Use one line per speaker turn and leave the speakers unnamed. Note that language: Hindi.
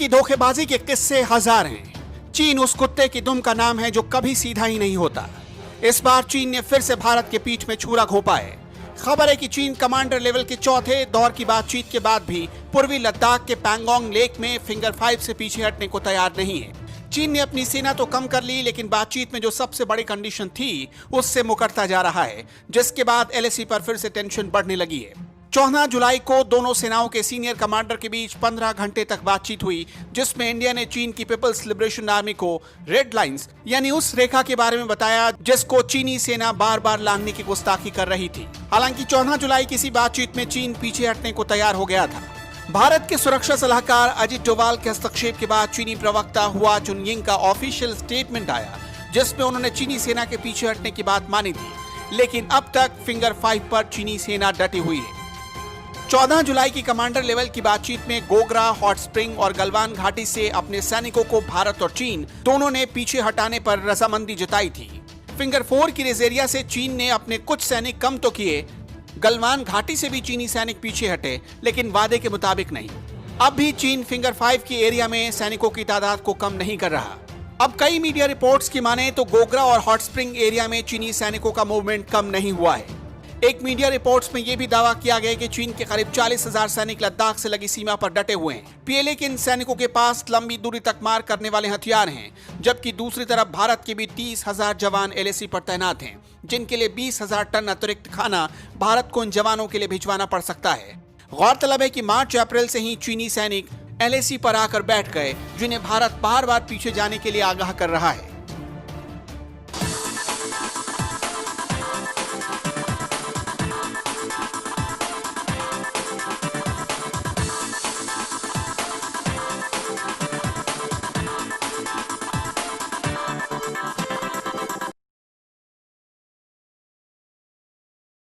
की धोखेबाजी के किस्से हजार हैं। चीन उस कुत्ते की दुम का नाम है जो कभी सीधा ही नहीं होता। इस बार चीन ने फिर से भारत के पीठ में छुरा घोंपा है। खबर है कि चीन कमांडर लेवल के चौथे दौर की बातचीत के बाद भी पूर्वी लद्दाख के पैंगोंग लेक में फिंगर 5 से पीछे हटने को तैयार नहीं है। चीन ने अपनी सेना तो कम कर ली, लेकिन बातचीत में जो सबसे बड़ी कंडीशन थी उससे मुकरता जा रहा है, जिसके बाद एलएसी पर फिर से टेंशन बढ़ने लगी है। 14 जुलाई को दोनों सेनाओं के सीनियर कमांडर के बीच 15 घंटे तक बातचीत हुई, जिसमें इंडिया ने चीन की पीपल्स लिबरेशन आर्मी को रेड लाइंस यानी उस रेखा के बारे में बताया जिसको चीनी सेना बार बार लांघने की गुस्ताखी कर रही थी। हालांकि 14 जुलाई किसी बातचीत में चीन पीछे हटने को तैयार हो गया था। भारत के सुरक्षा सलाहकार अजित डोभाल के हस्तक्षेप के बाद चीनी प्रवक्ता हुआ चुनयिंग का ऑफिशियल स्टेटमेंट आया, जिसमें उन्होंने चीनी सेना के पीछे हटने की बात मानी थी, लेकिन अब तक फिंगर 5 पर चीनी सेना डटी हुई है। 14 जुलाई की कमांडर लेवल की बातचीत में गोगरा, हॉट स्प्रिंग और गलवान घाटी से अपने सैनिकों को भारत और चीन दोनों ने पीछे हटाने पर रजामंदी जताई थी। फिंगर 4 की रेस एरिया से चीन ने अपने कुछ सैनिक कम तो किए, गलवान घाटी से भी चीनी सैनिक पीछे हटे, लेकिन वादे के मुताबिक नहीं। अब भी चीन फिंगर 5 की एरिया में सैनिकों की तादाद को कम नहीं कर रहा। अब कई मीडिया रिपोर्ट्स की माने तो गोगरा और हॉट स्प्रिंग एरिया में चीनी सैनिकों का मूवमेंट कम नहीं हुआ है। एक मीडिया रिपोर्ट्स में यह भी दावा किया गया कि चीन के करीब 40,000 सैनिक लद्दाख से लगी सीमा पर डटे हुए हैं। पीएलए के इन सैनिकों के पास लंबी दूरी तक मार करने वाले हथियार हैं, जबकि दूसरी तरफ भारत के भी 30,000 जवान एलएसी पर तैनात हैं, जिनके लिए 20,000 टन अतिरिक्त खाना भारत को इन जवानों के लिए भिजवाना पड़ सकता है। गौरतलब है कि मार्च अप्रैल से ही चीनी सैनिक एलएसी पर आकर बैठ गए, जिन्हें भारत बार बार पीछे जाने के लिए आगाह कर रहा है।